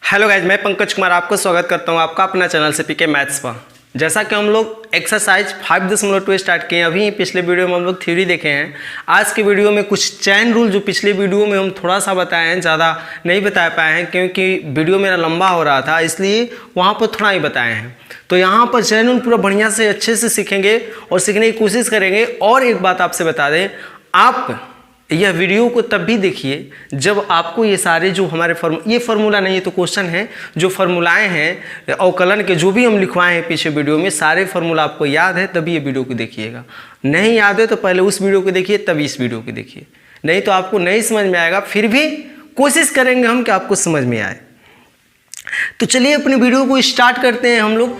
Hello guys, मैं पंकज कुमार आपको स्वागत करता हूं आपका अपना चैनल से पीके मैथ्स पर। जैसा कि हम लोग एक्सरसाइज 5.2 स्टार्ट किए हैं, अभी पिछले वीडियो में हम लोग थ्योरी देखे हैं। आज के वीडियो में कुछ चैन रूल जो पिछले वीडियो में हम थोड़ा सा बताए हैं, ज़्यादा नहीं बता पाए हैं क्योंकि वीडियो मेरा लंबा हो रहा था, इसलिए वहाँ पर थोड़ा ही बताए हैं। तो यहाँ पर चैन रूल पूरा बढ़िया से अच्छे से सीखेंगे और सीखने की कोशिश करेंगे। और एक बात आपसे बता दें, आप यह वीडियो को तब भी देखिए जब आपको ये सारे जो हमारे ये फार्मूला नहीं है तो क्वेश्चन है, जो फार्मूलाएं हैं अवकलन के जो भी हम लिखवाए हैं पीछे वीडियो में, सारे फार्मूला आपको याद है तभी ये वीडियो को देखिएगा। नहीं याद है तो पहले उस वीडियो को देखिए तभी इस वीडियो को देखिए, नहीं तो आपको नहीं समझ में आएगा। फिर भी कोशिश करेंगे हम कि आपको समझ में आए। तो चलिए अपने वीडियो को स्टार्ट करते हैं हम लोग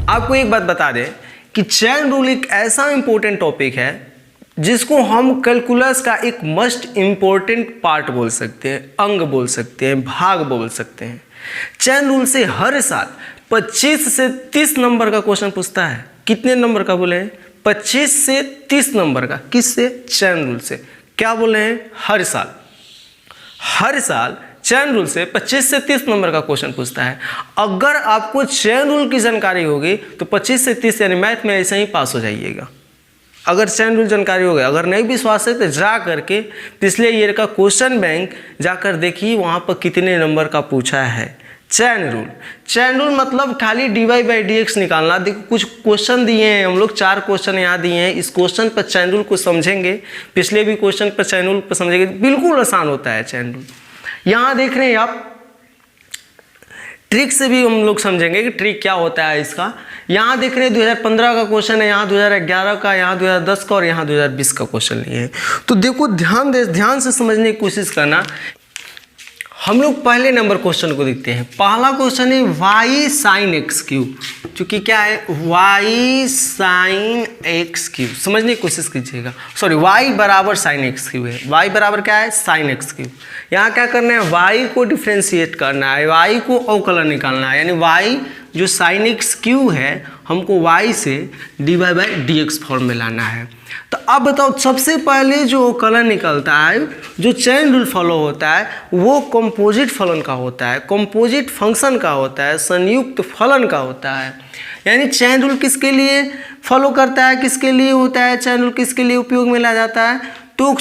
आपको एक बात बता दें कि चैन रूल एक ऐसा इंपॉर्टेंट टॉपिक है जिसको हम कैलकुलस का एक मस्ट इंपॉर्टेंट पार्ट बोल सकते हैं, अंग बोल सकते हैं, भाग बोल सकते हैं। चैन रूल से हर साल 25 से 30 नंबर का क्वेश्चन पूछता है। कितने नंबर का बोले हैं? 25 से 30 नंबर का। किससे? चैन रूल से। क्या बोले हैं? हर साल चैन रूल से 25 से 30 नंबर का क्वेश्चन पूछता है। अगर आपको चैन रूल की जानकारी होगी तो 25 से 30 यानी मैथ में ऐसे ही पास हो जाइएगा, अगर चैन रूल जानकारी होगी। अगर नहीं विश्वास है तो जा करके पिछले ईयर का क्वेश्चन बैंक जाकर देखिए, वहाँ पर कितने नंबर का पूछा है चैन रूल मतलब खाली dy/dx निकालना। देखो कुछ क्वेश्चन दिए हैं हम लोग, 4 क्वेश्चन यहाँ दिए हैं। इस क्वेश्चन पर चैन रूल को समझेंगे, पिछले भी क्वेश्चन पर चैन रूल पर समझेंगे, बिल्कुल आसान होता है चैन रूल। यहाँ देख रहे हैं आप, ट्रिक से भी हम लोग समझेंगे कि ट्रिक क्या होता है इसका। यहाँ देख रहे हैं 2015 का क्वेश्चन है, यहाँ 2011 का, यहाँ 2010 का और यहाँ 2020 का क्वेश्चन लिए हैं। तो देखो ध्यान से समझने की कोशिश करना। हम लोग पहले नंबर क्वेश्चन को देखते हैं। पहला क्वेश्चन है y sin x क्यूब, क्योंकि क्या है y sin x क्यूब, समझने की कोशिश कीजिएगा। सॉरी, y बराबर sin x क्यूब है। y बराबर क्या है? sin x cube. यहाँ क्या करना है? y को डिफ्रेंशिएट करना है, y को अवकलन निकालना है, यानी y जो sin x क्यूब है हमको y से dy/dx फॉर्म में लाना है। तो अब बताओ, सबसे पहले जो अवकलन निकलता है, जो चैन रूल फॉलो होता है, वो कंपोजिट फलन का होता है, कंपोजिट फंक्शन का होता है, संयुक्त फलन का होता है। यानी चैन रूल किसके लिए फॉलो करता है, किसके लिए होता है चैन रूल, किसके लिए उपयोग में लाया जाता है? तो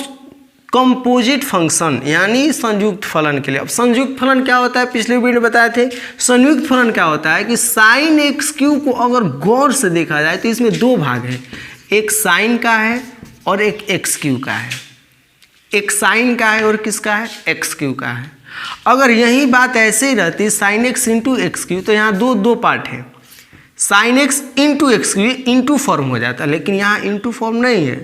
कंपोजिट फंक्शन यानी संयुक्त फलन के लिए। अब संयुक्त फलन क्या होता है? पिछले वीडियो में बताए थे। संयुक्त फलन क्या होता है कि साइन एक्स क्यूब को अगर गौर से देखा जाए तो इसमें 2 भाग हैं, एक साइन का है और एक एक्स क्यूब का है। एक साइन का है और किसका है? एक्स क्यूब का है। अगर यही बात ऐसे ही रहती sine x into x cube, तो यहाँ दो पार्ट है, sine x into x cube into form हो जाता है, लेकिन यहाँ इंटू फॉर्म नहीं है,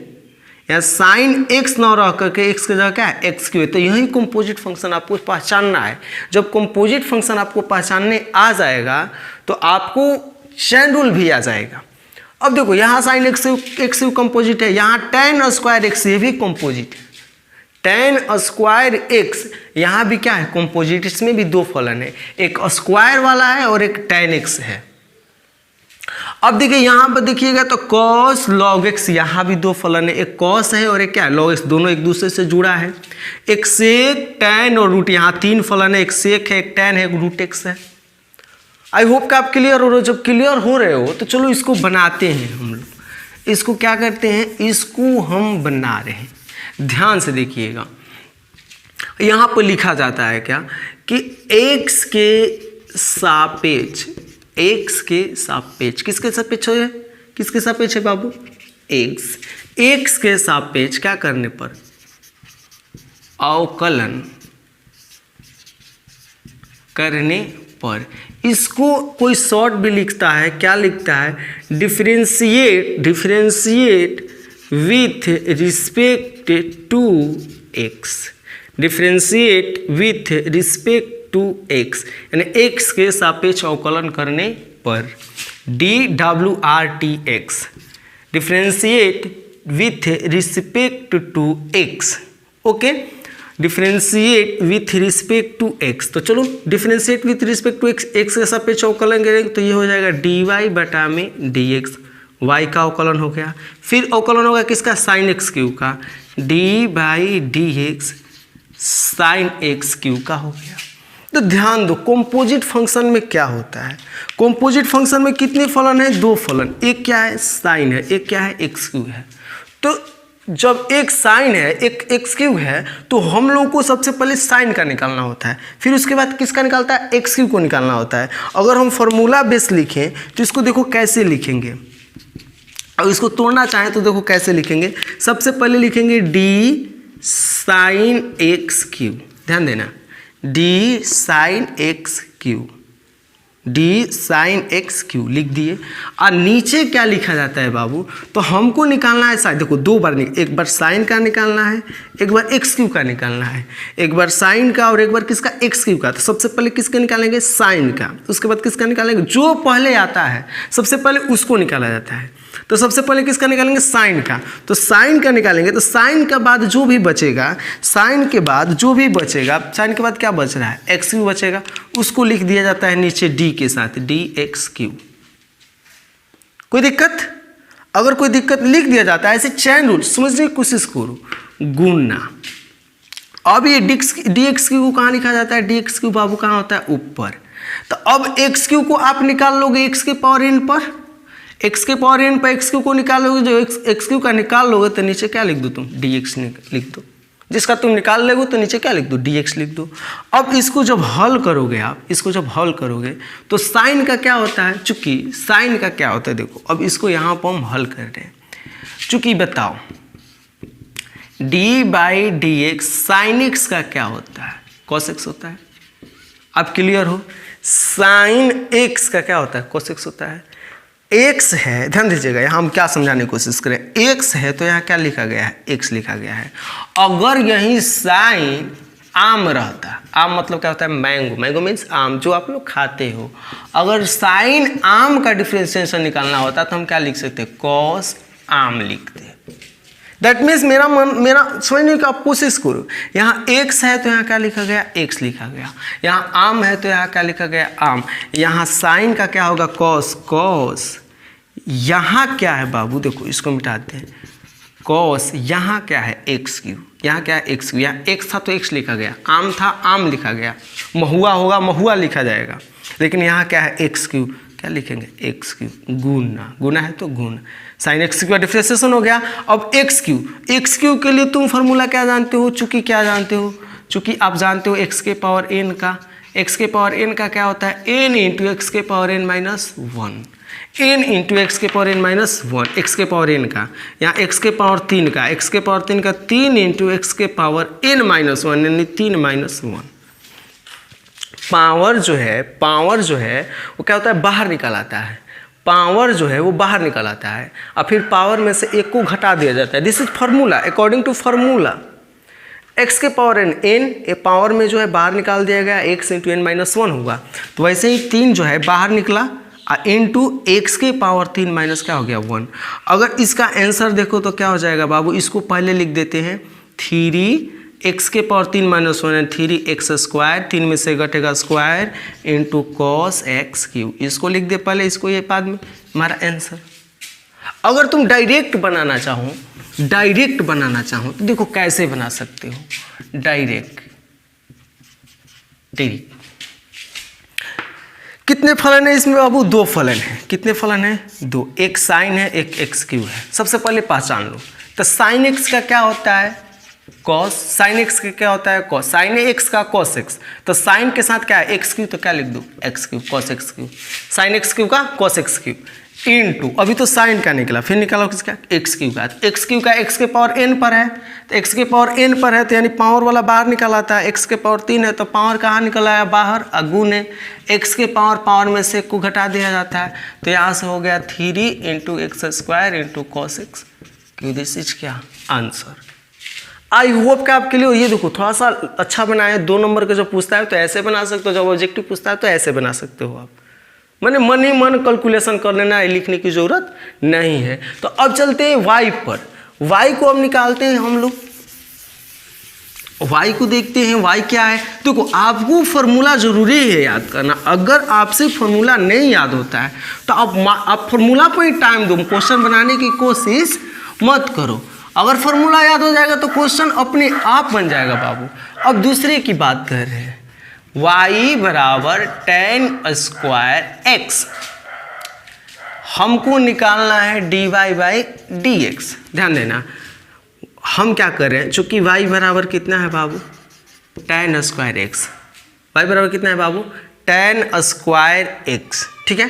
यहाँ साइन एक्स न रह करके एक्स की जगह क्या है? एक्स क्यूब है। तो यही कंपोजिट फंक्शन आपको पहचानना है। जब कंपोजिट फंक्शन आपको पहचानने आ जाएगा तो आपको चैन रूल भी आ जाएगा। अब देखो, यहाँ साइन एक्स कंपोजिट है, यहाँ tan स्क्वायर एक्स ये भी कंपोजिट है, tan स्क्वायर एक्स यहाँ भी क्या है? कंपोजिट। इसमें भी 2 फलन है, एक स्क्वायर वाला है और एक tan x है। अब देखिए यहाँ पर देखिएगा तो cos log x, यहाँ भी 2 फलन है, एक cos है और एक क्या है? log x, दोनों एक दूसरे से जुड़ा है। एक sec, tan और रूट, यहाँ 3 फलन है, एक sec है, एक tan है, एक रूट x है। आई होप कि आप क्लियर हो रहे हो। जब क्लियर हो रहे हो तो चलो इसको बनाते हैं हम लोग। इसको क्या करते हैं? इसको हम बना रहे हैं, ध्यान से देखिएगा। यहाँ पर लिखा जाता है क्या कि x के सापेक्ष, x के सापेक्ष, किसके सापेक्ष है? किसके सापेक्ष है बाबू? x के सापेक्ष क्या करने पर? अवकलन करने पर। इसको कोई शॉर्ट भी लिखता है, क्या लिखता है? Differentiate with respect to x, differentiate with respect to x, यानी x के सापेक्ष अवकलन करने पर। DWRTX, differentiate with respect to x। Okay, differentiate with respect to x. तो चलो differentiate with respect to x, x के सापेक्ष अवकलन करेंगे तो ये हो जाएगा dy/dx y का अवकलन हो गया, फिर अवकलन हो गया किसका, साइन एक्स क्यू का, d/dx साइन एक्स क्यू का हो गया। तो ध्यान दो कॉम्पोजिट फंक्शन में क्या होता है, कॉम्पोजिट फंक्शन में कितने फलन है, दो फलन, एक क्या है साइन है, एक क्या है एक्स क्यू है। तो जब एक साइन है एक एक्स क्यू है तो हम लोगों को सबसे पहले साइन का निकालना होता है, फिर उसके बाद किसका निकालता है, एक्स क्यू को निकालना होता है। अगर हम फॉर्मूला बेस लिखें तो इसको देखो कैसे लिखेंगे, और इसको तोड़ना चाहें तो देखो कैसे लिखेंगे। सबसे पहले लिखेंगे डी साइन एक्स क्यू, ध्यान देना, D sine x Q, D sine x Q लिख दिए। और नीचे क्या लिखा जाता है बाबू, तो हमको निकालना है साइन, देखो दो बार एक बार साइन का निकालना है, एक बार एक्स क्यू का निकालना है, एक बार साइन का और एक बार किसका, एक्स क्यू का। तो सबसे पहले किसका निकालेंगे, साइन का, उसके बाद किसका निकालेंगे, जो पहले आता है सबसे पहले उसको निकाला जाता है। तो सबसे पहले किसका निकालेंगे, साइन का। तो साइन का निकालेंगे तो साइन के बाद जो भी बचेगा, साइन के बाद जो भी बचेगा, साइन के बाद क्या बच रहा है, एक्स क्यू बचेगा, उसको लिख दिया जाता है नीचे डी के साथ, डी एक्स क्यू। कोई दिक्कत, अगर कोई दिक्कत लिख दिया जाता है ऐसे चैन रूल समझने की कोशिश करो, गुणा। अब ये डी एक्स क्यू को कहाँ लिखा जाता है, डी एक्स क्यू बाबू कहाँ होता है, ऊपर। तो अब एक्स क्यू को आप निकाल लोगे एक्स के पावर एन पर, एक्स के पावर एन पर एक्स क्यू को निकाल लोगे, जो एक्स क्यू का निकाल लोगे तो नीचे क्या लिख दो तुम, डी एक्स लिख दो, जिसका तुम निकाल लोगे तो नीचे क्या लिख दो, डी एक्स लिख दो। अब इसको जब हल करोगे आप, इसको जब हल करोगे तो साइन का क्या होता है, चूंकि साइन का क्या होता है, देखो अब इसको यहाँ पर हम हल कर रहे हैं, चूंकि बताओ d/dx साइन एक्स का क्या होता है, कॉस एक्स होता है। अब क्लियर हो, साइन एक्स का क्या होता है, कॉस एक्स होता है। एक्स है, ध्यान दीजिएगा यहाँ हम क्या समझाने की कोशिश करें, एक्स है तो यहाँ क्या लिखा गया है, एक्स लिखा गया है। अगर यही साइन आम रहता, आम मतलब क्या होता है, मैंगो, मैंगो मीन्स आम जो आप लोग खाते हो, अगर साइन आम का डिफरेंशिएशन निकालना होता तो हम क्या लिख सकते, कॉस आम लिखते। दैट मीन्स मेरा समझने की आप कोशिश करो, यहाँ एक्स है तो यहाँ क्या लिखा गया, एक्स लिखा गया, यहाँ आम है तो यहाँ क्या लिखा गया, आम, यहाँ साइन का क्या होगा, कॉस, कॉस, यहाँ क्या है बाबू, देखो इसको मिटाते हैं, कॉस, यहाँ क्या है एक्स क्यू, यहाँ क्या है एक्स क्यू, यहाँ एक्स था तो एक्स लिखा गया, आम था आम लिखा गया, महुआ होगा महुआ लिखा जाएगा, लेकिन यहाँ क्या है एक्स क्यू, क्या लिखेंगे एक्स क्यू, गुना, गुना है तो गुना, साइन एक्स क्यू का डिफरेंशिएशन हो गया। अब एक्स क्यू के लिए तुम फार्मूला क्या जानते हो, चूंकि क्या जानते हो, चूंकि आप जानते हो एक्स के पावर एन का, एक्स के पावर एन का क्या होता है, एन इंटू एक्स के power n minus one, n into x के power n minus one, x के पावर एन का, यहाँ एक्स के पावर 3 का, एक्स के पावर 3 का 3 इंटू एक्स के पावर एन माइनस वन, यानी 3 माइनस वन। पावर जो है वो क्या होता है, बाहर निकल आता है, पावर जो है वो बाहर निकल आता है, और फिर पावर में से एक को घटा दिया जाता है। This is formula, according to formula, x के पावर एन, ए पावर में जो है बाहर निकाल दिया गया, x into n minus one होगा, तो वैसे ही 3 जो है बाहर निकला, इंटू एक्स के पावर 3 माइनस क्या हो गया 1। अगर इसका आंसर देखो तो क्या हो जाएगा बाबू, इसको पहले लिख देते हैं 3 एक्स के पावर 3 माइनस 1 है 3 एक्स स्क्वायर, 3 में से घटेगा square into cos x Q, इसको लिख दे पहले, इसको ये बाद में हमारा आंसर। अगर तुम डायरेक्ट बनाना चाहो तो देखो कैसे बना सकते हो, डायरेक्ट कितने फलन है इसमें बाबू, 2 फलन है, कितने फलन है 2, एक साइन है एक एक्स क्यू है। सबसे पहले पहचान लो, तो साइन एक्स का क्या होता है, कॉस, साइन एक्स का क्या होता है, कॉस, साइन एक्स का कॉस एक्स, तो साइन के साथ क्या है एक्स क्यू, तो क्या लिख दो x Q, cos x Q, sine x Q का कॉस एक्स क्यू इनटू, अभी तो साइन का निकला, फिर निकालो किसका, एक्स क्यू का, एक्स क्यू का एक्स के पावर एन पर है, तो एक्स के पावर एन पर है तो यानी पावर वाला बाहर निकल आता है, एक्स के पावर 3 है तो पावर कहाँ निकल आया बाहर, अगुण है, एक्स के पावर में से को घटा दिया जाता है, तो यहाँ से हो गया 3 into x square into cos x Q, this is क्या आंसर। आई होप कि आपके लिए ये देखो थोड़ा सा अच्छा बनाया, 2 नंबर का जब पूछता है तो ऐसे बना सकते हो, जब ऑब्जेक्टिव पूछता है तो ऐसे बना सकते हो आप, मैंने मन ही मन कैलकुलेशन कर लेना है, लिखने की जरूरत नहीं है। तो अब चलते हैं y पर, y को अब निकालते हैं हम लोग, y को देखते हैं, y क्या है। देखो आपको फॉर्मूला जरूरी है याद करना। अगर आपसे फॉर्मूला नहीं याद होता है तो आप फॉर्मूला पर ही टाइम दो, क्वेश्चन बनाने की कोशिश मत करो। अगर फॉर्मूला याद हो जाएगा तो क्वेश्चन अपने आप बन जाएगा बाबू। अब दूसरे की बात कर रहे हैं, y बराबर tan स्क्वायर x, हमको निकालना है dy बाई dx। ध्यान देना हम क्या कर रहे हैं, चूंकि y बराबर कितना है बाबू, tan स्क्वायर x, y बराबर कितना है बाबू, tan स्क्वायर x, ठीक है।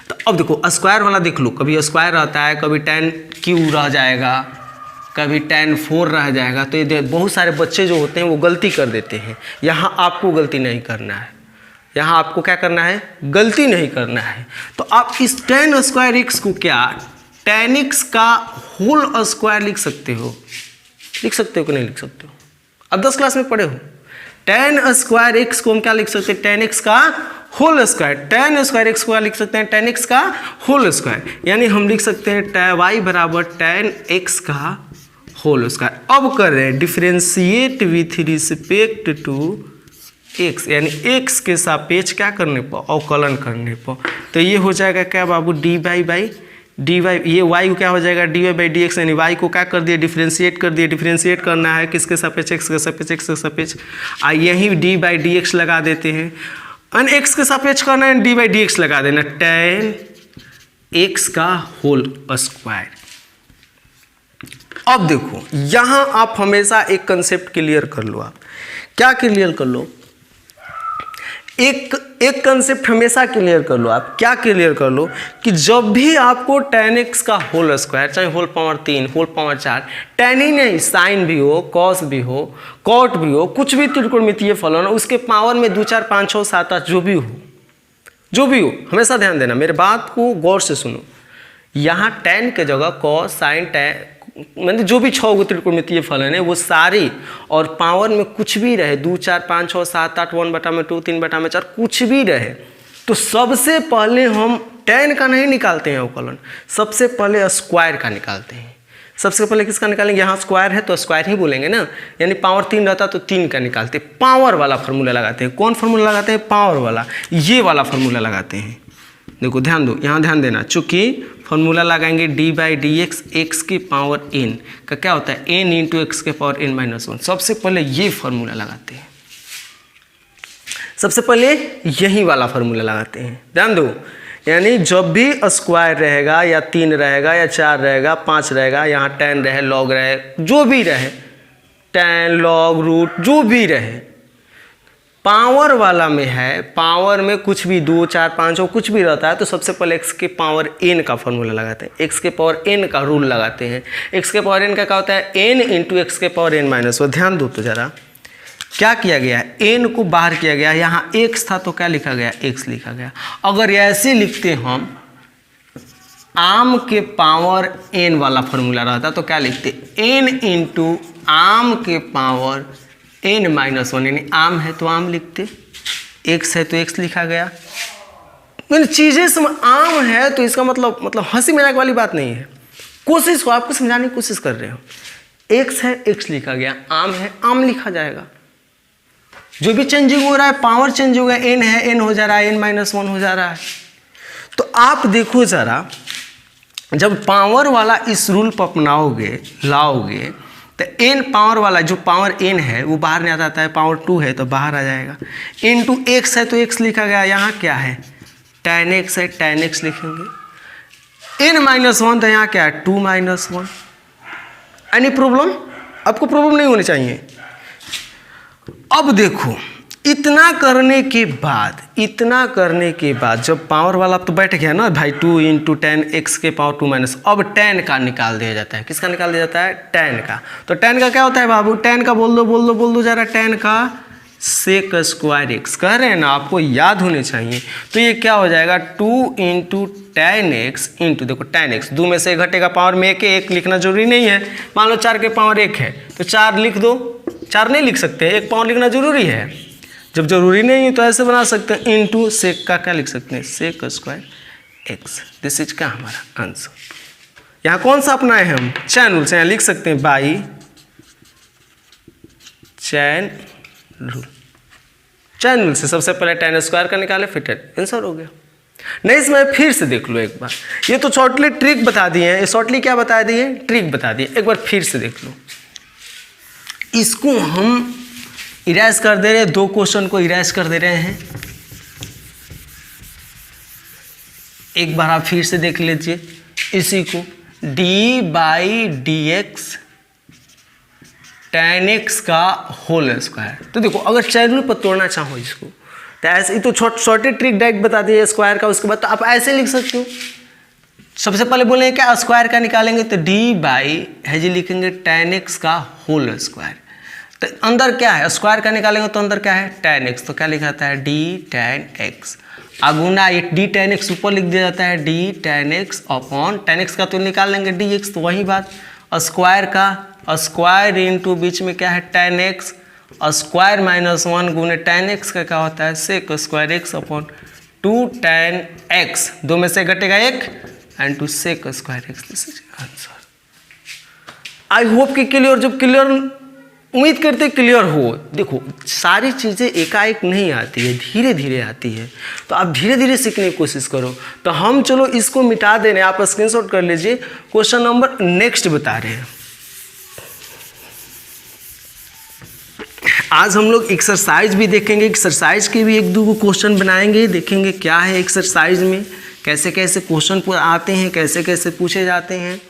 तो अब देखो स्क्वायर वाला देख लो, कभी स्क्वायर रहता है, कभी tan क्यू रह जाएगा, कभी tan 4 रह जाएगा। तो ये बहुत सारे बच्चे जो होते हैं वो गलती कर देते हैं। यहाँ आपको गलती नहीं करना है, यहाँ आपको क्या करना है, गलती नहीं करना है। तो आप इस tan स्क्वायर x को क्या tan x का होल स्क्वायर लिख सकते हो, लिख सकते हो कि नहीं लिख सकते हो। अब 10 क्लास में पढ़े हो। tan स्क्वायर x को हम क्या लिख सकते हैं, tan x का whole square. tan square x को क्या लिख सकते हैं, tan x का होल स्क्वायर। यानी हम लिख सकते हैं y बराबर tan x का होल स्क्वायर। अब कर रहे हैं differentiate with respect to x, यानी x के सापेक्ष क्या करने पर, अवकलन करने पर। तो ये हो जाएगा क्या बाबू, dy बाई dy, ये y को क्या हो जाएगा dy बाई dx, यानी y को क्या कर दिया, डिफरेंशिएट कर दिया। डिफरेंशिएट करना है किसके सापेक्ष, x के सापेक्ष, x के सापेक्ष। यही dy बाई dx लगा देते हैं। अन x के सापेक्ष करना है, dy बाई dx लगा देना, tan x का होल स्क्वायर। अब देखो यहां आप हमेशा एक कंसेप्ट क्लियर कर लो। आप क्या क्लियर कर लो, एक कंसेप्ट हमेशा क्लियर कर लो। आप क्या क्लियर कर लो कि जब भी आपको tan x का होल स्क्वायर, चाहे whole power 3, whole power 4, tan ही नहीं साइन भी हो, कॉस भी हो, कॉट भी हो, कुछ भी त्रिकोणमितीय फलन हो, उसके पावर में 2 4 5 6 7 8 जो भी हो, हमेशा ध्यान देना, मेरे बात को गौर से सुनो। यहाँ tan के जगह कॉस, साइन, tan, मतलब जो भी 6 त्रिकोणमितीय फलन है वो सारी, और पावर में कुछ भी रहे, 2 4 5 6 7 8, 1/2, 3 बटा में 4, कुछ भी रहे, तो सबसे पहले हम tan का नहीं निकालते हैं अवकलन, सबसे पहले स्क्वायर का निकालते हैं। सबसे पहले किसका निकालेंगे, यहाँ स्क्वायर है तो स्क्वायर ही बोलेंगे ना, यानी पावर 3 रहता तो 3 का निकालते, पावर वाला फार्मूला लगाते हैं। कौन फार्मूला लगाते हैं, पावर वाला, ये वाला फार्मूला लगाते हैं। देखो ध्यान दो, यहाँ ध्यान देना, चूंकि फॉर्मूला लगाएंगे D by d x, x की पावर n का क्या होता है, n इंटू एक्स के पावर n-1। सबसे पहले ये फॉर्मूला लगाते हैं, सबसे पहले यही वाला फॉर्मूला लगाते हैं। ध्यान दो, यानी जब भी स्क्वायर रहेगा या 3 रहेगा या 4 रहेगा, 5 रहेगा, यहाँ tan रहे, log रहे, जो भी रहे, tan log रूट जो भी रहे, पावर वाला में है, पावर में कुछ भी 2 4 5 हो, कुछ भी रहता है, तो सबसे पहले x के पावर n का फॉर्मूला लगाते हैं, x के पावर n का रूल लगाते हैं। x के पावर n का क्या होता है, n इंटू एक्स के पावर n-1। ध्यान दो तो जरा, क्या किया गया, n को बाहर किया गया, यहाँ x था तो क्या लिखा गया, x लिखा गया। अगर ऐसे लिखते हम, आम के पावर n वाला फॉर्मूला रहता तो क्या लिखते, n इंटू आम के पावर n-1, यानी आम है तो आम लिखते, x है तो x लिखा गया। मैंने चीजें आम है तो इसका मतलब हंसी मजाक वाली बात नहीं है, कोशिश को आपको समझाने की कोशिश कर रहे हो। x है x लिखा गया, आम है आम लिखा जाएगा। जो भी चेंजिंग हो रहा है, पावर चेंज हो गया, n है n हो जा रहा है, n-1 हो जा रहा है। तो आप देखो जरा, जब पावर वाला इस रूल पर अपनाओगे, लाओगे, तो n पावर वाला जो पावर n है वो बाहर नहीं आता है, पावर 2 है तो बाहर आ जाएगा। इंटू x है तो x लिखा गया, यहाँ क्या है, tan x है, tan x लिखेंगे। n-1 तो यहाँ क्या है, 2-1। एनी प्रॉब्लम, आपको प्रॉब्लम नहीं होनी चाहिए। अब देखो, इतना करने के बाद जब पावर वाला तो बैठ गया ना भाई, 2 इंटू tan x के पावर 2-, अब tan का निकाल दिया जाता है। किसका निकाल दिया जाता है, tan का। तो tan का क्या होता है बाबू, tan का बोल दो जरा, tan का सेक स्क्वायर x, कह रहे हैं ना, आपको याद होने चाहिए। तो ये क्या हो जाएगा, 2 इंटू tan x इंटू, देखो tan x 2 में से घटेगा, पावर में 1 लिखना जरूरी नहीं है। मान लो 4 के पावर 1 है तो 4 लिख दो, 4 नहीं लिख सकते, 1 पावर लिखना जरूरी है। जब जरूरी नहीं है तो ऐसे बना सकते हैं, इंटू सेक का क्या लिख सकते हैं, sec square x। This is क्या हमारा आंसर। यहाँ कौन सा अपनाए हैं हम, चैन रूल से, यहाँ लिख सकते हैं बाई चैन रूल से सबसे पहले tan स्क्वायर का निकाले, फिर tan, आंसर हो गया। नहीं इसमें फिर से देख लो एक बार, ये तो शॉर्टली ट्रिक बता दिए हैं, ये शॉर्टली क्या बता दिए, ट्रिक बता दिए, एक बार फिर से देख लो। इसको हम इरेज कर दे रहे हैं, 2 क्वेश्चन को इरेज कर दे रहे हैं। एक बार आप फिर से देख लीजिए इसी को, d/dx tan x का होल स्क्वायर। तो देखो अगर चैन रूल पर तोड़ना चाहो इसको तो ऐसे ही, तो शॉर्टेड ट्रिक डायरेक्ट बता दिए स्क्वायर का, उसके बाद तो आप ऐसे लिख सकते हो। सबसे पहले बोलेंगे क्या, स्क्वायर का निकालेंगे तो d/, लिखेंगे tan x का होल स्क्वायर। तो अंदर क्या है, स्क्वायर का निकालेंगे तो अंदर क्या है, tan x, तो क्या लिखा जाता है d tan x। अगुना ये d tan x ऊपर लिख दिया जाता है d tan x upon tan x का तो निकाल लेंगे dx, तो वही बात। स्क्वायर का स्क्वायर इंटू बीच में क्या है tan x, स्क्वायर -1 गुने tan x का क्या होता है sec square x upon 2 tan x, 2 में से घटेगा 1 and 2 sec square x। This is answer. I hope कि क्लियर, जब क्लियर उम्मीद करते क्लियर हो। देखो सारी चीज़ें एकाएक नहीं आती है, धीरे धीरे आती है, तो आप धीरे धीरे सीखने की कोशिश करो। तो हम चलो इसको मिटा दे रहे हैं, आप स्क्रीनशॉट कर लीजिए। क्वेश्चन नंबर नेक्स्ट बता रहे हैं। आज हम लोग एक्सरसाइज भी देखेंगे, एक्सरसाइज के भी 1-2 क्वेश्चन बनाएंगे, देखेंगे क्या है एक्सरसाइज में, कैसे कैसे क्वेश्चन आते हैं, कैसे कैसे पूछे जाते हैं।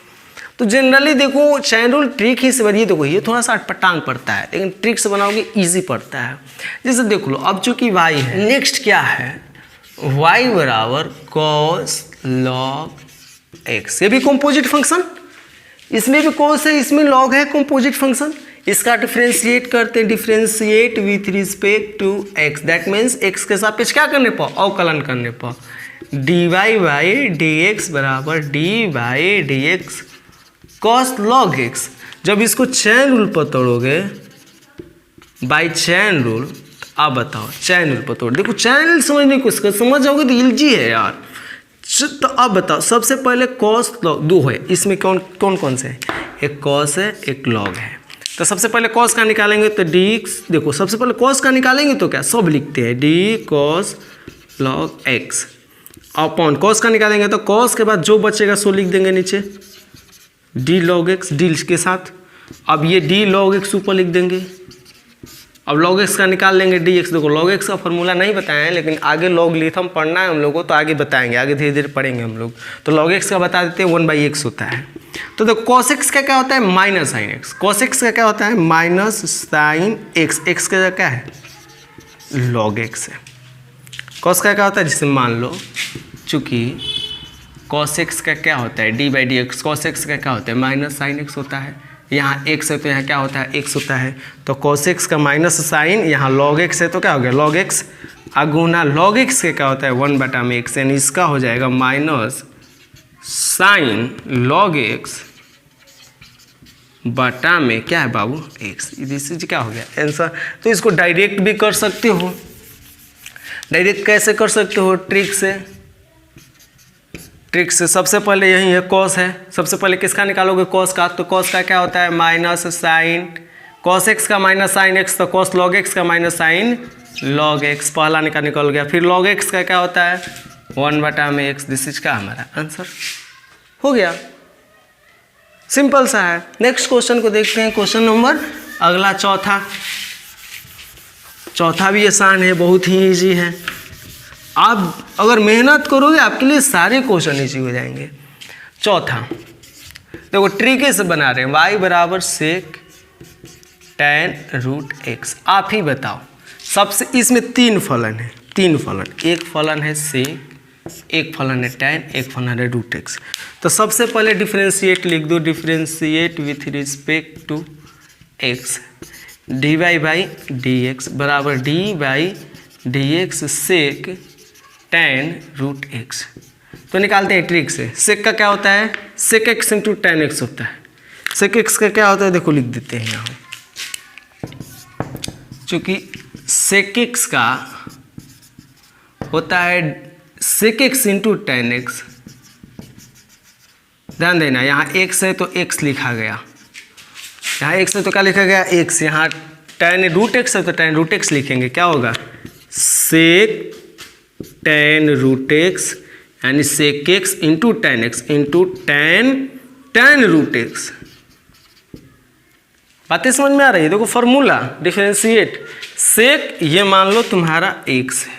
तो जनरली देखो चैन रूल ट्रिक ही से बनिए। देखो ये थोड़ा सा अटपटांग पड़ता है, लेकिन ट्रिक से बनाओगे इजी पड़ता है। जैसे देख लो, अब चूंकि y है, नेक्स्ट क्या है, y बराबर cos log x। ये भी कंपोजिट फंक्शन, इसमें भी cos है, इसमें log है, कंपोजिट फंक्शन। इसका डिफ्रेंशिएट करते हैं, differentiate with respect to x, that means x के सापेक्ष क्या करने पर, अवकलन करने पर, dy/dx बराबर d/dx cos log x। जब इसको चैन रूल पर तोड़ोगे, बाय चैन रूल, आप बताओ चैन रूल पर तोड़, देखो चैन रूल समझने की कोशिश कर, समझ जाओगे तो इजी है यार। तो अब बताओ, सबसे पहले cos log 2 है, इसमें कौन कौन से है, एक cos है, एक log है। तो सबसे पहले cos का निकालेंगे तो dx, देखो सबसे पहले cos का निकालेंगे तो क्या, सब लिखते हैं d cos log x upon cos का निकालेंगे तो cos के बाद जो बचेगा सो लिख देंगे नीचे d log x, d के साथ। अब ये d log x ऊपर लिख देंगे। अब log x का निकाल लेंगे dx। देखो log x का फॉर्मूला नहीं बताया है, लेकिन आगे लॉगरिथम पढ़ना है हम लोगों को, तो आगे बताएंगे, आगे धीरे धीरे पढ़ेंगे हम लोग। तो log x का बता देते हैं 1/x होता है। तो देखो cos x का क्या होता है, minus sine x। cos x का क्या होता है, माइनस साइन x। x का क्या है, log x है। cos का क्या होता है, जिसे मान लो चूँकि cos x का क्या होता है, d/dx, cos x का क्या होता है, माइनस साइन x होता है। यहाँ x है तो यहाँ क्या होता है, x होता है। तो cos x का माइनस साइन, यहाँ log x है तो क्या हो गया, log x। अगुना log x के क्या होता है, 1/x, यानी इसका हो जाएगा माइनस साइन log x बटा में क्या है बाबू, x। दिस इज क्या हो गया आंसर। तो इसको डायरेक्ट भी कर सकते हो। डायरेक्ट कैसे कर सकते हो, ट्रिक से। ट्रिक से सबसे पहले यही है cos है, सबसे पहले किसका निकालोगे, cos का। तो cos का क्या होता है, माइनस साइन cos x का माइनस साइन x, तो cos log x का माइनस साइन log x, पहला निकल गया। फिर log x का क्या होता है, 1/x। दिस इज का हमारा आंसर हो गया, सिंपल सा है। नेक्स्ट क्वेश्चन को देखते हैं, क्वेश्चन नंबर अगला चौथा भी आसान है, बहुत ही ईजी है। आप अगर मेहनत करोगे आपके लिए सारे क्वेश्चन ईजी हो जाएंगे। चौथा देखो ट्रिक से बना रहे हैं, y बराबर सेक tan रूट x। आप ही बताओ, सबसे इसमें 3 फलन है, 3 फलन, एक फलन है सेक, एक फलन है tan, एक फलन है रूट x। तो सबसे पहले डिफ्रेंशिएट लिख दो, differentiate with respect to x, dy/dx बराबर d/dx सेक tan रूट x। तो निकालते हैं ट्रिक से। सेक का क्या होता है, सेक x इंटू tan x होता है। सेक x का क्या होता है, देखो लिख देते हैं यहाँ, चूँकि सेक x का होता है सेक x इंटू tan x। ध्यान देना, यहाँ x है तो x लिखा गया, यहाँ x है तो क्या लिखा गया, x। यहाँ tan रूट एक्स है तो tan रूट एक्स लिखेंगे, क्या होगा सेक tan रूट एक्स यानी sec x into tan x into tan root x. बातें समझ में आ रही है? देखो फॉर्मूला डिफरेंशिएट सेक, ये मान लो तुम्हारा एक्स है,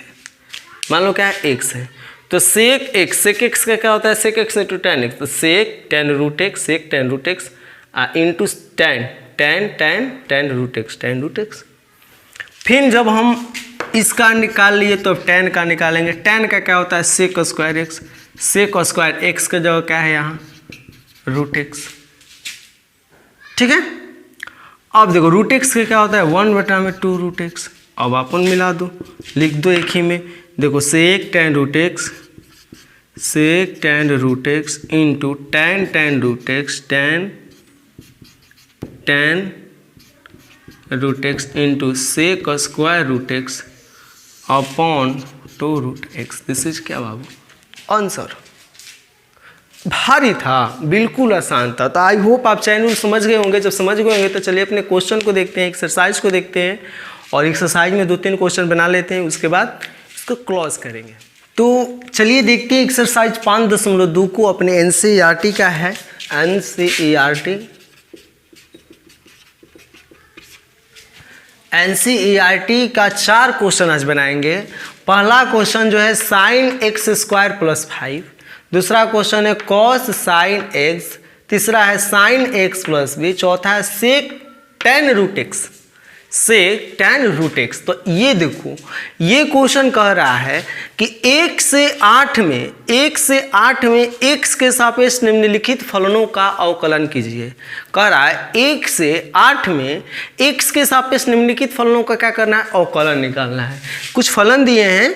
मान लो क्या है एक्स है, तो सेक एक्स का क्या होता है sec x into tan x, तो sec tan root x sec tan root x into tan root x. फिर जब हम इसका निकाल लिए तो टेन का निकालेंगे, टेन का क्या होता है sec square x, sec square x का जगह क्या है यहाँ रूट एक्स। ठीक है, अब देखो रूट एक्स का क्या होता है 1/2 रूट एक्स। अब अपन मिला दो, लिख दो एक ही में, देखो sec tan root x sec tan root x into tan root x tan root x into sec square root x upon 2 root x. This is क्या बाबू आंसर। भारी था, बिल्कुल आसान था। तो आई होप आप चैनल समझ गए होंगे। जब समझ गए होंगे तो चलिए अपने क्वेश्चन को देखते हैं, एक्सरसाइज को देखते हैं, और एक्सरसाइज में 2-3 क्वेश्चन बना लेते हैं, उसके बाद इसको क्लोज करेंगे। तो चलिए देखते हैं एक्सरसाइज 5.2 को, अपने एनसीईआरटी का है, एनसीईआरटी का 4 क्वेश्चन आज बनाएंगे। पहला क्वेश्चन जो है साइन एक्स स्क्वायर प्लस 5, दूसरा क्वेश्चन है कॉस साइन एक्स, तीसरा है साइन एक्स प्लस बी, चौथा है सेक tan root x, sec tan root x. तो ये देखो, ये क्वेश्चन कह रहा है कि 1 से 8 में x के सापेक्ष निम्नलिखित फलनों का अवकलन कीजिए। कह रहा है 1 से 8 में x के सापेक्ष निम्नलिखित फलनों का क्या करना है अवकलन निकालना है। कुछ फलन दिए हैं,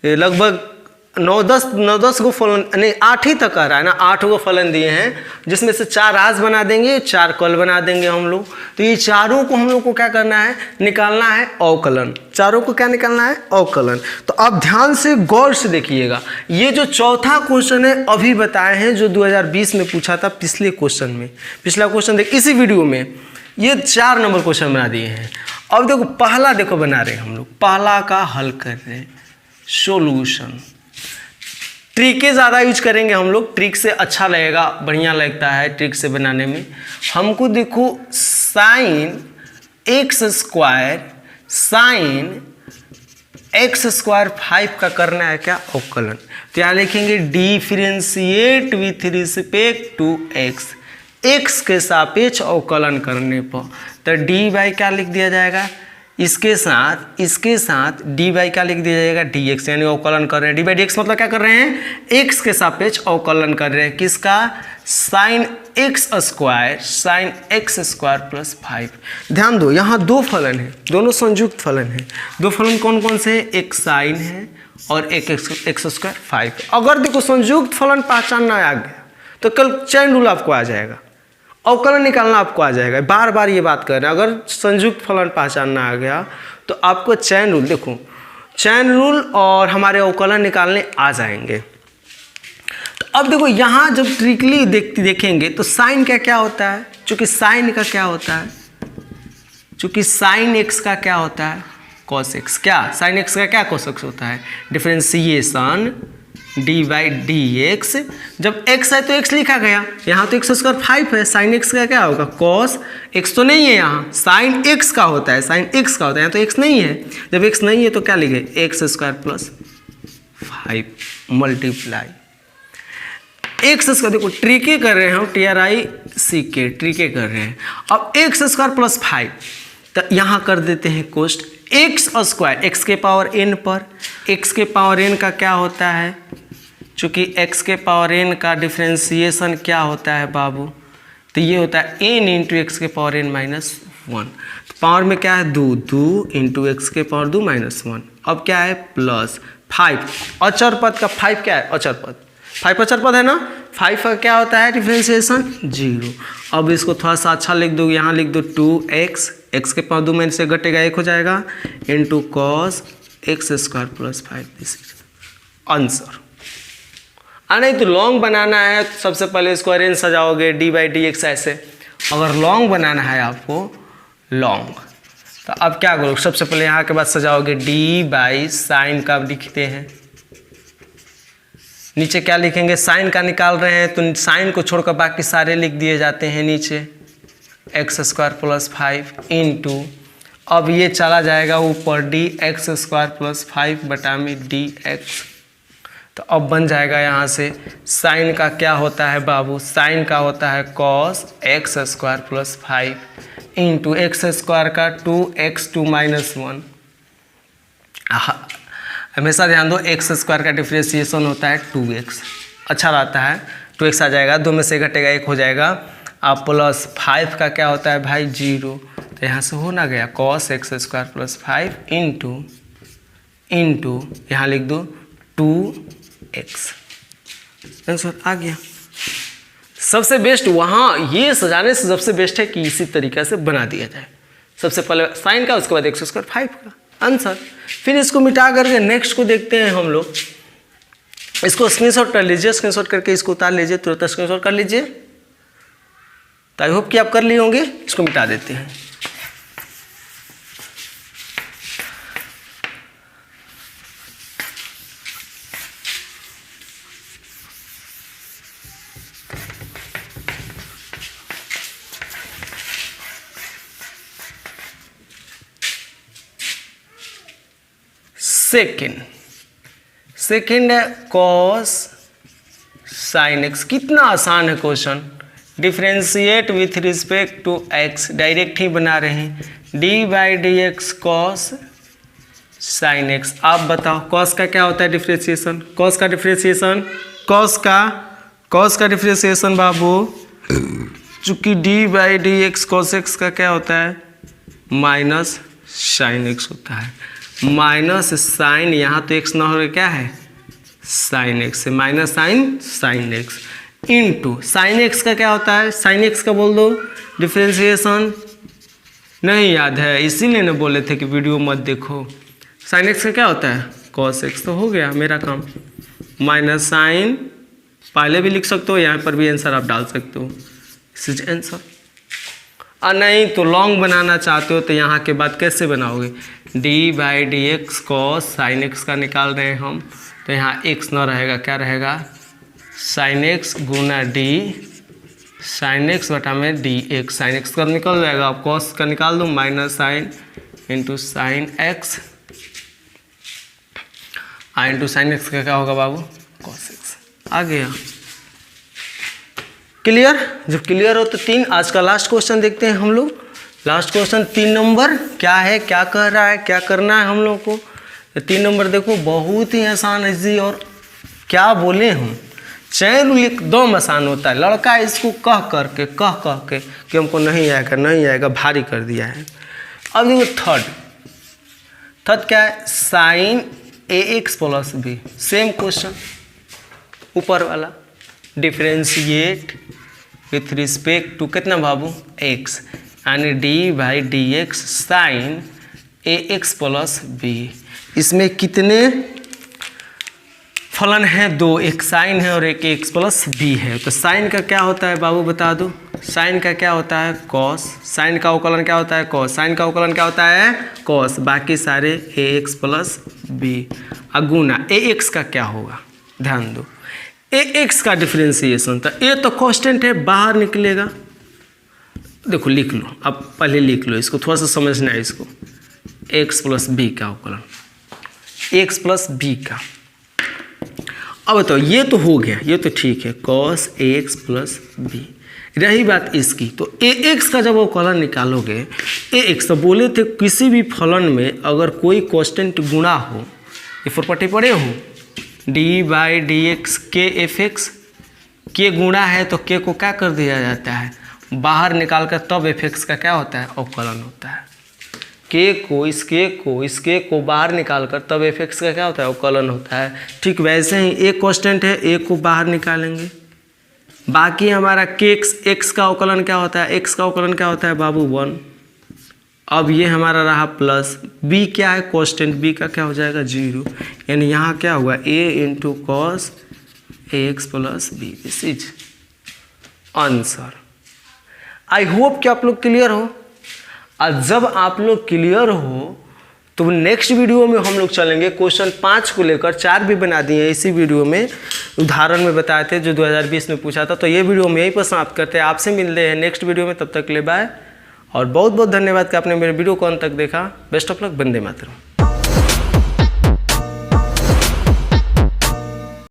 लगभग 9-10 को फलन, नहीं 8 ही तक कह रहा है ना, 8 को फलन दिए हैं, जिसमें से 4 आज बना देंगे, 4 कल बना देंगे हम लोग। तो ये चारों को हम लोग को क्या करना है निकालना है अवकलन, चारों को क्या निकालना है अवकलन। तो अब ध्यान से गौर से देखिएगा, ये जो चौथा क्वेश्चन है अभी बताए हैं जो 2020 में पूछा था पिछले क्वेश्चन में, पिछला क्वेश्चन देख इसी वीडियो में, ये 4 नंबर क्वेश्चन बना दिए हैं। अब देखो पहला देखो बना रहे हैं हम लोग, पहला का हल कर रहे हैं सोल्यूशन। ट्रिक ज़्यादा यूज करेंगे हम लोग, ट्रिक से अच्छा लगेगा, बढ़िया लगता है ट्रिक से बनाने में। हमको देखो साइन एक्स स्क्वायर 5 का करना है क्या अवकलन। तो यहाँ लिखेंगे differentiate with respect to x, x के सापेक्ष अवकलन करने पर। तो डी बाई क्या लिख दिया जाएगा, इसके साथ डी बाई क्या लिख दिया जाएगा डी एक्स, यानी अवकलन कर रहे हैं। डी बाई डी एक्स मतलब क्या कर रहे हैं एक्स के सापेक्ष अवकलन कर रहे हैं, किसका साइन एक्स स्क्वायर प्लस 5। ध्यान दो यहाँ 2 फलन है, दोनों संयुक्त फलन है। 2 फलन कौन कौन से हैं, एक साइन है और एक एक्स स्क्वायर 5। अगर देखो संयुक्त फलन पहचानना आ गया तो कल चैन रूल आपको आ जाएगा, अवकलन निकालना आपको आ जाएगा। बार बार ये बात कर रहे हैं, अगर संयुक्त फलन पहचानना आ गया तो आपको चैन रूल, देखो चैन रूल और हमारे अवकलन निकालने आ जाएंगे। तो अब देखो यहाँ जब ट्रिकली देखेंगे तो साइन का क्या होता है, चूंकि साइन का क्या होता है, चूंकि साइन एक्स का क्या होता है कॉस एक्स, क्या साइन एक्स का क्या कॉस एक्स होता है differentiation D by d x. जब x है तो x लिखा गया, यहाँ तो एक्स स्क्वायर 5 है, साइन एक्स का क्या होगा कॉस x, तो नहीं है यहाँ साइन x का होता है, साइन x का होता है, यहाँ तो x नहीं है। जब x नहीं है तो क्या लिखे x square plus 5 multiply x square. देखो ट्रिके कर रहे हैं हम, TRICK ट्रिके कर रहे हैं। अब एक्स स्क्वायर प्लस 5 तो यहाँ कर देते हैं कोष्ट एक्स स्क्वायर, एक्स के पावर n पर, एक्स के पावर n का क्या होता है, चूँकि x के पावर n का डिफ्रेंसिएशन क्या होता है बाबू, तो ये होता है n इंटू एक्स के पावर n माइनस 1। तो पावर में क्या है 2 इंटू एक्स के पावर 2 माइनस 1। अब क्या है प्लस 5, अचर पद का 5 क्या है अचर पद, 5 अचर पद है ना, 5 का क्या होता है डिफ्रेंसिएशन 0। अब इसको थोड़ा सा अच्छा लिख दो, यहाँ लिख दो 2x, एक्स के पावर 2 माइनस से घटेगा 1 हो जाएगा, into cos x square plus 5। This is answer. नहीं तो लॉन्ग बनाना है तो सबसे पहले इसको अरेंज सजाओगे डी बाई डी एक्स ऐसे। अगर लॉन्ग बनाना है आपको लॉन्ग तो अब क्या करो, सबसे पहले यहाँ के बाद सजाओगे डी बाई साइन का लिखते हैं, नीचे क्या लिखेंगे, साइन का निकाल रहे हैं तो साइन को छोड़कर बाकी सारे लिख दिए जाते हैं नीचे, एक्स स्क्वायर प्लस 5 इंटू, अब ये चला जाएगा ऊपर डी एक्स स्क्वायर प्लस 5 बटा में डी एक्स। तो अब बन जाएगा यहाँ से साइन का क्या होता है बाबू, साइन का होता है cos x square plus 5 into x square का 2x2 माइनस 1। हमेशा ध्यान दो एक्स स्क्वायर का डिफ्रेंशिएशन होता है 2x, अच्छा रहता है, 2x आ जाएगा, 2 में से घटेगा 1 हो जाएगा। अब प्लस 5 का क्या होता है भाई 0, तो यहाँ से हो ना गया cos x square plus 5 into यहाँ लिख दो 2x, आंसर आ गया। सबसे बेस्ट वहाँ ये सजाने से सबसे बेस्ट है कि इसी तरीक़े से बना दिया जाए, सबसे पहले साइन का उसके बाद एक्स स्क्वायर 5 का आंसर। फिर इसको मिटा करके नेक्स्ट को देखते हैं हम लोग, इसको स्क्रीनशॉट कर लीजिए, स्क्रीनशॉट करके इसको उतार लीजिए, तुरंत स्क्रीनशॉट कर लीजिए, तो आई होप कि आप कर लिए होंगे। इसको मिटा देते हैं। सेकेंड है कॉस साइन एक्स, कितना आसान है question, differentiate with respect to x, direct ही बना रहे हैं, d by d x cos sine x. आप बताओ कॉस का क्या होता है डिफ्रेंशिएशन, कॉस का डिफ्रेंशिएशन, कॉस का डिफ्रेंशिएशन बाबू, चूंकि d by d x cos x का क्या होता है माइनस साइन एक्स होता है, माइनस साइन, यहाँ तो एक्स ना हो क्या है sine x, minus sine x into sine x का क्या होता है, साइन एक्स का बोल दो डिफ्रेंशिएशन, नहीं याद है इसीलिए ना बोले थे कि वीडियो मत देखो। साइन एक्स का क्या होता है कॉस एक्स, तो हो गया मेरा काम, माइनस साइन, पहले भी लिख सकते हो, यहाँ पर भी आंसर आप डाल सकते हो, दिस इज आंसर। और नहीं तो लॉन्ग बनाना चाहते हो तो यहाँ के बाद कैसे बनाओगे, D by d x cos sine x का निकाल रहे हैं हम, तो यहाँ एक्स ना रहेगा, क्या रहेगा साइन एक्स गुना डी साइन एक्स बटा में डी एक्स, साइन एक्स का निकल जाएगा, आप कॉस का निकाल दो, minus sine into sine x, into sine x का क्या होगा बाबू कॉस एक्स, आ गया। क्लियर, जब क्लियर हो तो 3, आज का लास्ट क्वेश्चन देखते हैं हम लोग। लास्ट क्वेश्चन 3 नंबर क्या है, क्या कह रहा है, क्या करना है हम लोग को। 3 नंबर देखो बहुत ही आसान है जी, और क्या बोले हम, चैन एकदम आसान होता है, लड़का इसको कह के कि हमको नहीं आएगा भारी कर दिया है। अब देखो थर्ड क्या है, sine a x plus b, same question ऊपर वाला, डिफ्रेंशिएट विथ रिस्पेक्ट टू कितना बाबू एक्स, यानी d by d x sine a x plus b. इसमें कितने फलन है, 2, एक साइन है और एक एक्स प्लस बी है। तो साइन का क्या होता है बाबू बता दो, साइन का क्या होता है कॉस, साइन का अवकलन क्या होता है कॉस, साइन का अवकलन क्या होता है कॉस, बाकी सारे ए एक्स प्लस बी, अगुना ए एक्स का क्या होगा, ध्यान दो ए एक्स का डिफ्रेंशिएशन, तो ए तो कांस्टेंट है बाहर निकलेगा, देखो लिख लो, अब पहले लिख लो इसको, थोड़ा सा समझना है इसको, एक्स प्लस बी का अवकलन, एक्स प्लस बी का। अब बताओ ये तो हो गया, ये तो ठीक है, cos a x plus B. रही बात इसकी, तो ए एक्स का जब अवकलन निकालोगे, ए एक्स तो बोले थे किसी भी फलन में अगर कोई कांस्टेंट गुणा हो, ये प्रॉपर्टी पढ़े हो, डी बाई डी एक्स के एफ एक्स, के गुणा है तो के को क्या कर दिया जाता है बाहर निकाल कर, तब एफ एक्स का क्या होता है अवकलन होता है, के को इसके को बाहर निकाल कर तब एफ एक्स का क्या होता है अवकलन होता है। ठीक वैसे ही एक कांस्टेंट है, एक को बाहर निकालेंगे, बाकी हमारा के एक्स का अवकलन क्या होता है, एक्स का अवकलन क्या होता है बाबू 1। अब ये हमारा रहा प्लस, बी क्या है कांस्टेंट, बी का क्या हो जाएगा 0, यानी यहाँ क्या हुआ a into cos a x plus b, this is answer. I hope कि आप लोग क्लियर हो। और जब आप लोग क्लियर हो तो नेक्स्ट वीडियो में हम लोग चलेंगे क्वेश्चन 5 को लेकर, 4 भी बना दिए इसी वीडियो में, उदाहरण में बताए थे जो 2020 में पूछा था। तो ये वीडियो हम यहीं पर समाप्त करते हैं, आपसे मिलते हैं नेक्स्ट वीडियो में, तब तक के लिए बाय और बहुत बहुत धन्यवाद कि आपने मेरे वीडियो को अंत तक देखा। Best of luck, Vande Mataram.